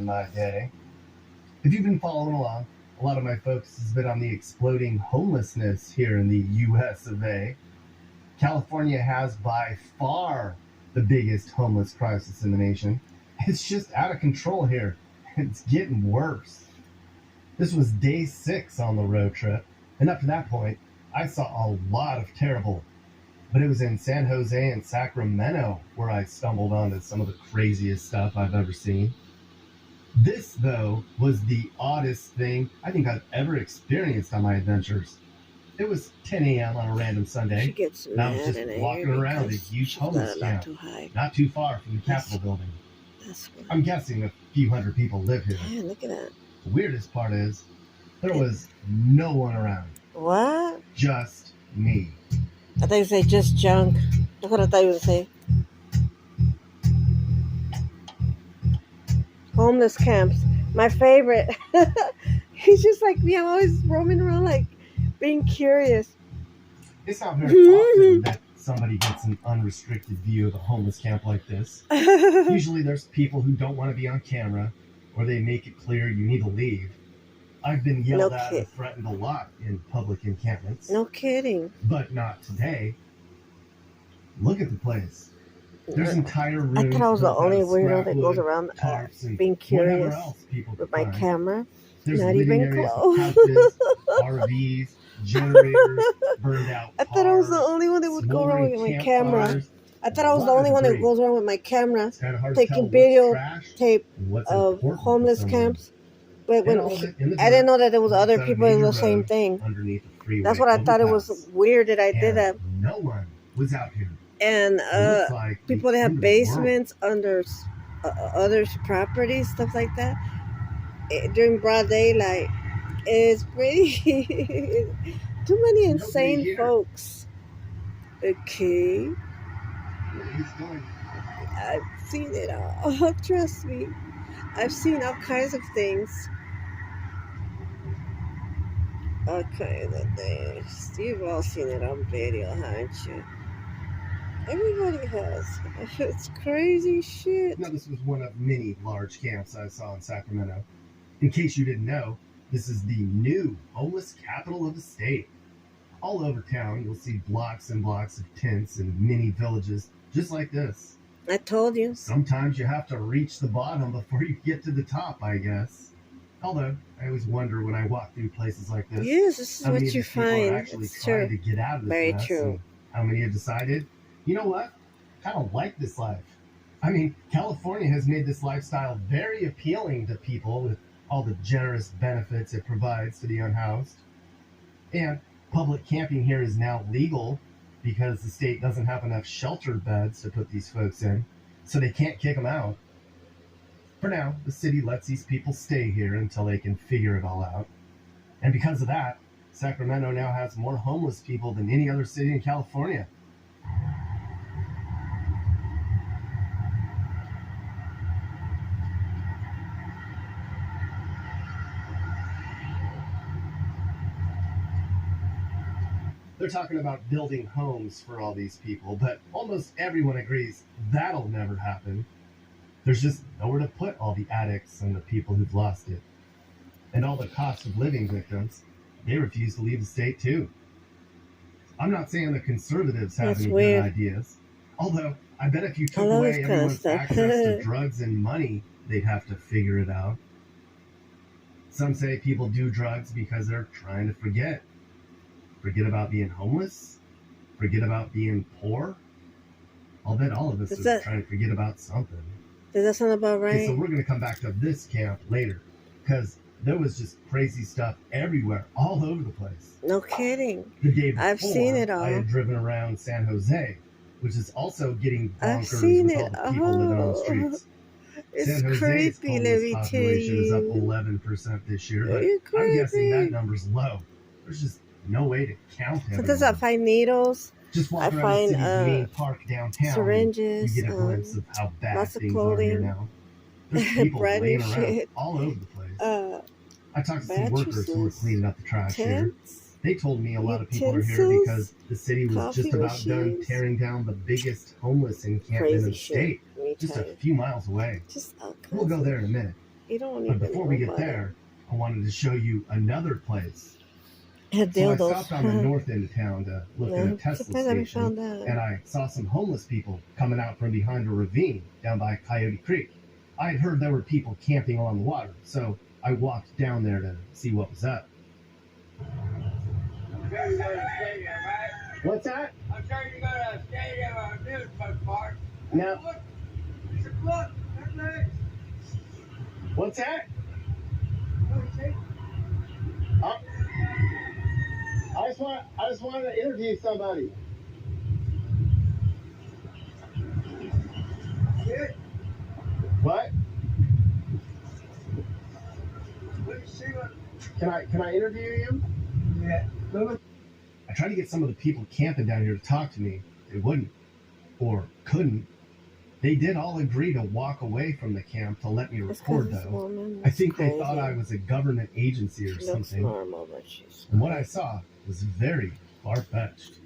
my day. If you've been following along, a lot of my focus has been on the exploding homelessness here in the US of A. California has by far the biggest homeless crisis in the nation. It's just out of control here. It's getting worse. This was day 6 on the road trip, and up to that point, I saw a lot of terrible. But it was in San Jose and Sacramento where I stumbled onto some of the craziest stuff I've ever seen. This, though, was the oddest thing I think I've ever experienced on my adventures. It was 10 a.m. on a random Sunday, She gets and I was mad just and walking angry around a because huge she's got homeless a lot camp, too high. not too far from the Capitol building. That's what. I'm guessing a few hundred people live here. Man, look at that. The weirdest part is, there was no one around. What? Just me. I thought you say just junk. That's what I thought you would say. Homeless camps. My favorite. He's just like me. I'm always roaming around like being curious. It's not very often that somebody gets an unrestricted view of a homeless camp like this. Usually there's people who don't want to be on camera, or they make it clear you need to leave. I've been yelled at and threatened a lot in public encampments. No kidding. But not today. Look at the place. There's entire rooms. I thought I was the only weirdo that wood, goes around tarps, and being curious with my camera. There's Not living even areas close. of houses, RVs, generators, burned out I thought I was the cars, only one that would go around with my camera. campfires. I thought I was the only one that goes around with my camera It's kind of hard to tell taking what's video trash tape and what's of important to homeless someone. camps. But when And all of it in the I didn't dirt know that there was other beside a people in major the same road thing. underneath the freeway That's what I thought. It was overpass. weird that I did that. And no one was out here. And It looks like the people that have end of the world. basements under others' properties, stuff like that, during broad daylight, it's pretty. Too many insane here. folks. Okay, He's going. I've seen it all. Trust me, I've seen all kinds of things. All kinds of things. You've all seen it on video, haven't you? Everybody has. It's crazy shit. Now, this was one of many large camps I saw in Sacramento. In case you didn't know, this is the new homeless capital of the state. All over town, you'll see blocks and blocks of tents and mini villages just like this. I told you. Sometimes you have to reach the bottom before you get to the top, I guess. Although, I always wonder when I walk through places like this, Yes, this is how many what of you these people are find. actually It's trying true. to get out of this Very mess, true. and how many have decided, you know what, I kind of like this life. I mean, California has made this lifestyle very appealing to people with all the generous benefits it provides to the unhoused. And public camping here is now legal because the state doesn't have enough shelter beds to put these folks in, so they can't kick them out. For now, the city lets these people stay here until they can figure it all out. And because of that, Sacramento now has more homeless people than any other city in California. They're talking about building homes for all these people, but almost everyone agrees that'll never happen. There's just nowhere to put all the addicts and the people who've lost it. And all the cost of living victims, they refuse to leave the state too. I'm not saying the conservatives have That's any weird. good ideas. Although, I bet if you took love away this kind of everyone's stuff. access to drugs and money, they'd have to figure it out. Some say people do drugs because they're trying to forget. Forget about being homeless? Forget about being poor? I'll bet all of us are trying to forget about something. Does that sound about right? Okay, so we're going to come back to this camp later, because there was just crazy stuff everywhere, all over the place. No kidding. The day before, I've seen it all. I had driven around San Jose, which is also getting I've bonkers seen with all it the people living on the all. streets. It's San Jose's creepy, let me homeless tell population is up you. 11% this year, but It's I'm guessing that creepy. number's low. There's just no way to count Sometimes I everyone. find needles, Just walk I around the find, city's main park downtown, syringes, you get a glimpse of how bad lots of things are here clothing, now. There's people brand new laying around shit, all over the place. I talked to some workers mattresses, who were cleaning up the trash here. tents, They told me a lot of people are here utensils, because the city was coffee just about done machines. tearing down the biggest homeless encampment in Crazy the shit. state, Let me just tell a you. few miles away. Just all We'll kinds go of there in a minute. You don't But even before know we get about there, I wanted to show you another place. it. So I Dildos. stopped on the north end of town to look at a No, Tesla surprised I haven't station, found that. and I saw some homeless people coming out from behind a ravine down by Coyote Creek. I had heard there were people camping along the water, so I walked down there to see what was up. I'm sure you go to the stadium, right? What's that? I'm sure you go to the stadium or amusement park. No. Look, it's a clock. That leg. What's that? Oh, you see? I just wanted to interview somebody. Good. What? Let me see what. Can I interview you? Yeah. Look. I tried to get some of the people camping down here to talk to me. They wouldn't. Or couldn't. They did all agree to walk away from the camp to let me It's 'cause record, this though. woman I is think they crazy. thought I was a government agency or She looks something. normal, but she's And what I saw was very far-fetched.